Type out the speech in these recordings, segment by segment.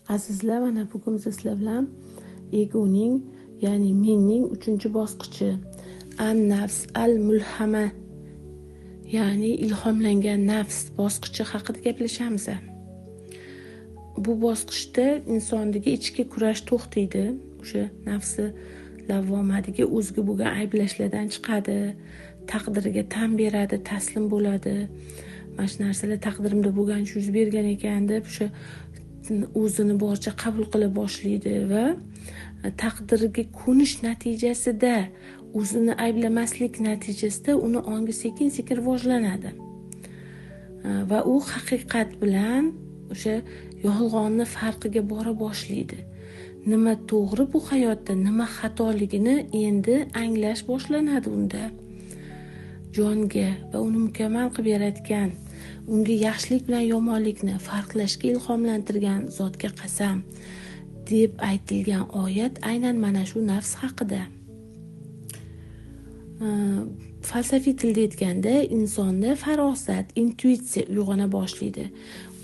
Azizlar, mana bugun sizlar bilan egoning, ya'ni menning 3-bosqichi an-nafs al-mulhama, ya'ni ilhomlangan nafs bosqichi haqida gaplashamiz. Bu bosqichda insondagi ichki kurash to'xtaydi. O'sha nafsi lavvomadagi o'ziga bo'lgan ayblashlardan chiqadi, taqdiriga tan beradi, taslim bo'ladi. Mana shu narsalar taqdirimda bo'lgan, shu yuz bergan ekan deb o'sha o'zini boricha qabul qila boshlaydi va taqdiriga ko'nish natijasida, o'zini ayblamaslik natijasida uni ongi sekin-sekin rivojlanadi. Va u haqiqat bilan o'sha yolg'onni farqiga bora boshlaydi. Nima to'g'ri bu hayotda, nima xatoligini endi anglash boshlanadi unda. Jonga va uni mukammal qilib yaratgan, unga yaxshilik bilan yomonlikni farqlashga ilhomlantirgan zotga qasam deb aytilgan oyat aynan mana shu nafs haqida. Falsafiy tilda aytganda insonda farosat, intuitsiya uyg'ona boshlaydi.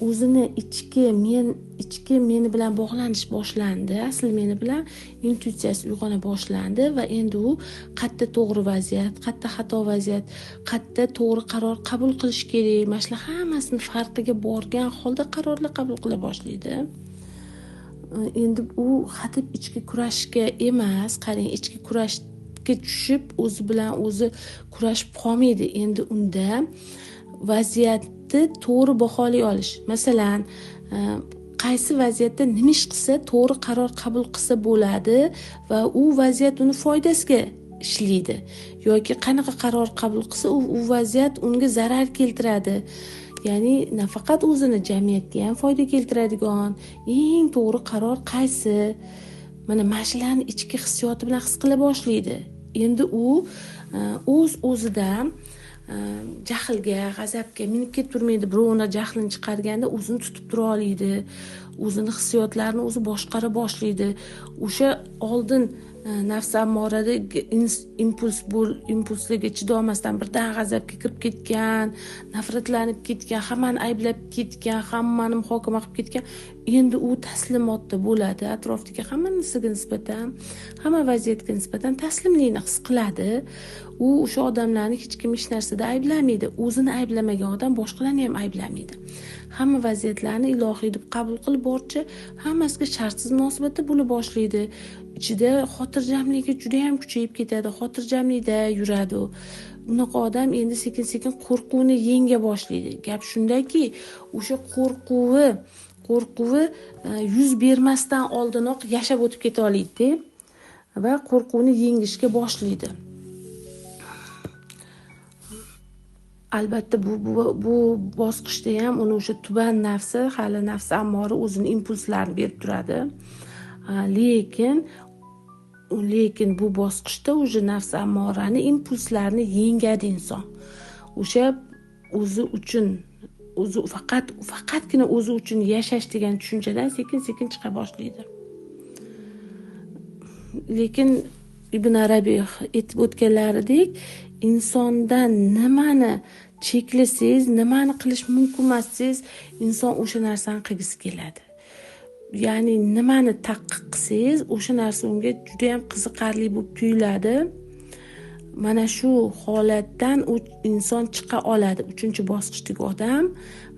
O'zini ichki meni bilan bog'lanish boshlandi. Asl meni bilan intuitsiyasi uyg'ona boshlandi va endi u qayerda to'g'ri vaziyat, qayerda xato vaziyat, qayerda to'g'ri qaror qabul qilish kerak, mana shular hammasini farqiga borgan holda qarorlar qabul qila boshlaydi. Endi u hadeb ichki kurashga emas, qarang, ichki kurashga tushib o'zi bilan o'zi kurashib qolmaydi. Endi unda vaziyatni to'g'ri baholay olish. Masalan, qaysi vaziyatda nima ish qilsa to'g'ri qaror qabul qilsa bo'ladi va u vaziyat uni foydasiga ishlaydi, yoki qanaqa qaror qabul qilsa u vaziyat unga zarar keltiradi. Ya'ni nafaqat o'zini, jamiyatga ham foyda keltiradigan eng to'g'ri qaror qaysi? Mana shularni ichki hissiyoti bilan his qila boshlaydi. Endi u o'zidan jahlga, g'azabga minib ketib turmaydi. Birovni jahlini chiqarganda o'zini tutib tura oladi. O'zini hissiyotlarini o'zi boshqara boshlaydi. O'sha oldin nafs ammorada impulslarga chidolmasdan birdan g'azabga kirib ketgan, nafratlanib ketgan, hammani ayblab ketgan, hammani muhokama qilib ketgan. Endi u taslimotda bo'ladi. Atrofdagi hamma narsaga nisbatan, hamma vaziyatga nisbatan taslimlikni his qiladi. U o'sha odamlarni hech kim hech narsada ayblamaydi. O'zini ayblamagan odam boshqalarni ham ayblamaydi. Hamma vaziyatlarni ilohiy deb qabul qilib borcha, hammasiga shartsiz munosabatda bo'la boshlaydi. Ichida xotirjamligi juda ham kuchayib ketadi. Xotirjamlikda yuradi. Unaqa odam endi sekin-sekin qo'rquvni yenga boshlaydi. Gap shundaki, o'sha qo'rquvi yuz bermasdan oldinoq yashab o'tib keta oladi va qo'rquvni yengishga boshlaydi. Albatta bu bosqichda ham uni o'sha tuban nafsi, hali nafsi ammori o'zini impulslarini berib turadi. Lekin bu bosqichda o'sha nafsi ammorani impulslarini yengadi inson. O'sha faqatgina o'zi uchun yashash degan tushunchadan sekin-sekin chiqa boshlaydi. Lekin Ibn Arabiy aytib o'tganlaridek, insondan nimani cheklasangiz, nimani qilish mumkin emas desangiz, inson o'sha narsani qilgisi keladi. Ya'ni nimani taqqiq qilsangiz, o'sha narsa unga juda ham qiziqarli bo'lib tuyuladi. Mana shu holatdan inson chiqa oladi. 3-bosqichdagi odam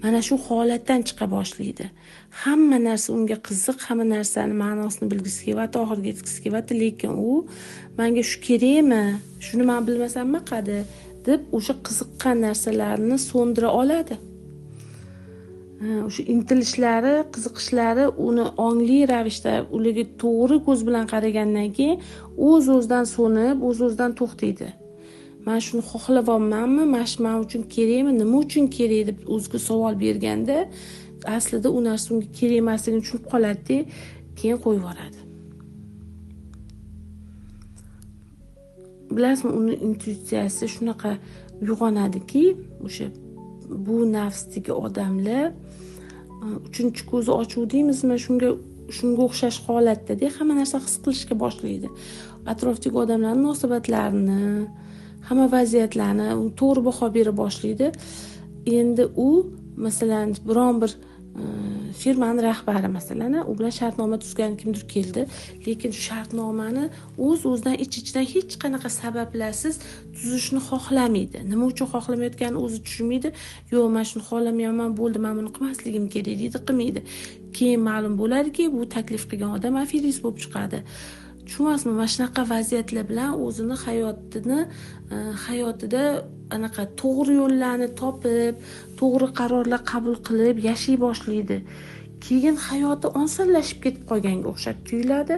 mana shu holatdan chiqa boshlaydi. Hamma narsa unga qiziq, hamma narsani ma'nosini bilgisi kelyapti, oxiriga yetkazgisi kelyapti, lekin u menga shu kerakmi? Shuni men bilmasam nima qiladi deb o'sha qiziqqan narsalarni so'ndira oladi. O'sha intilishlari, qiziqishlari uni ongli ravishda ularga to'g'ri ko'z bilan qaragandan keyin o'z-o'zidan so'nib, o'z-o'zidan to'xtaydi. Men shuni xohlayapmanmi? Men uchun kerakmi? Nima uchun kerak deb o'ziga savol berganda, aslida u narsa unga kerak emasligini tushunib qoladi-da, keyin qo'yib yuboradi. Bilasizmi, uni intuitsiyasi shunaqa uyg'onadiki, o'sha bu nafsdagi odamlar 3-ko'zi ochuv deymizmi, shunga o'xshash holatda hamma narsa his qilishga boshlaydi. Atrofdagi odamlarning munosabatlarini, hamma vaziyatlarni to'g'ri baho bera boshlaydi. Endi u masalan biron bir firmani rahbari masalan, u bilan shartnoma tuzgan kimdir keldi, lekin shu shartnomani o'zidan ich-ichidan hech qanaqa sabablarsiz tuzishni xohlamaydi. Nima uchun xohlamayotganini o'zi tushunmaydi. Yo'q, men shuni xohlamayman, bo'ldi, men buni qilmasligim kerak deydi, qilmaydi. Keyin ma'lum bo'ladiki, bu taklif qilgan odam aferist bo'lib chiqadi. Tushunasizmi? Mana shunaqa vaziyatlar bilan o'zini hayotida anaqa to'g'ri yo'llarni topib, to'g'ri qarorlar qabul qilib yashay boshlaydi. Keyin hayoti osonlashib ketib qolganga o'xshab tuyuladi.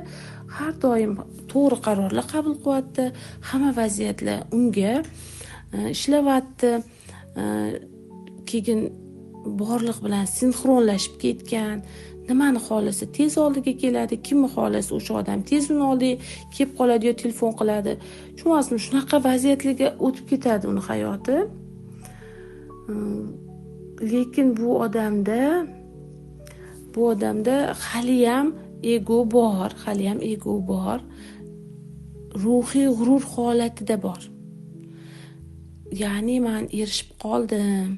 Har doim to'g'ri qarorlar qabul qilyapti. Hamma vaziyatlar unga ishlayapti. Keyin borliq bilan sinxronlashib ketgan. Nimani xohlasa tez oldiga keladi, kimni xohlasa o'sha odam tez uni oldiga kelib qoladi yo telefon qiladi. Tushunasizmi? Shunaqa vaziyatlarga o'tib ketadi uni hayoti. Lekin bu odamda hali ham ego bor. Ruhiy g'urur holatida bor. Ya'ni men erishib qoldim.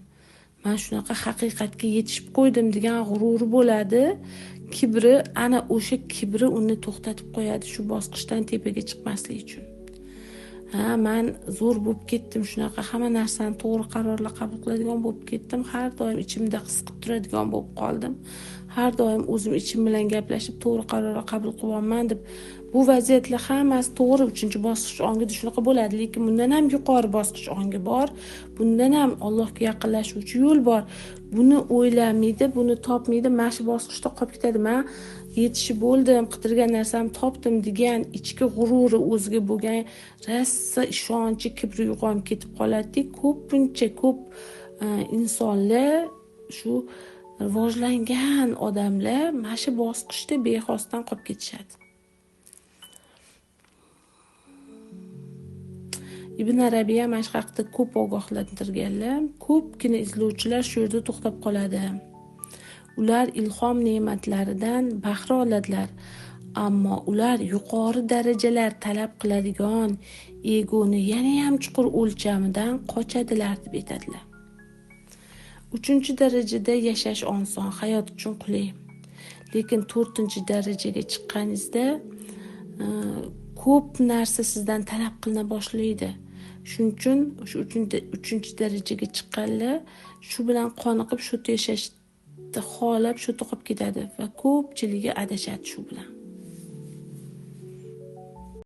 Men shunaqa haqiqatga yetishib qo'ydim degan g'ururi bo'ladi. Kibri, ana o'sha kibri uni to'xtatib qo'yadi shu bosqichdan tepaga chiqmaslik uchun. Men zo'r bo'lib ketdim, shunaqa hamma narsani to'g'ri qarorlar qabul qiladigan bo'lib ketdim. Har doim ichimda his qilib turadigan bo'lib qoldim. Har doim o'zim ichim bilan gaplashib to'g'ri qarorlar qabul qilyapman deb. Bu vaziyatlar hammasi to'g'ri 3-bosqich ongida shunaqa bo'ladi, lekin bundan ham yuqori bosqich ongi bor. Bundan ham Allohga yaqinlashuvchi yo'l bor. Buni o'ylamaydi, buni topmaydi, mana shu bosqichda qolib ketadi. Men yetishib bo'ldim, qidirgan narsamni topdim degan ichki g'ururi, o'ziga bo'lgan rosa ishonchi, kibri yo'qolib ketib qoladi. Ko'p insonlar, shu rivojlangan odamlar mana shu bosqichda bexosdan qolib ketishadi. Ibn Arabiy mana shu haqida ko'p ogohlantirganlar. Ko'pgina izlovchilar shu yerda to'xtab qoladi. Ular ilhom ne'matlaridan bahra oladilar, ammo ular yuqori darajalar talab qiladigan egoni yana ham chuqur o'lchamidan qochadilar deb aytadilar. 3-darajada yashash oson, hayot uchun qulay. Lekin 4-darajaga chiqqaningizda ko'p narsa sizdan talab qilina boshlaydi. Shuning uchun shu 3-darajaga chiqqanlar shu bilan qoniqib, shu yashashni xohlab, shu qolib ketadi va ko'pchiligi adashadi shu bilan.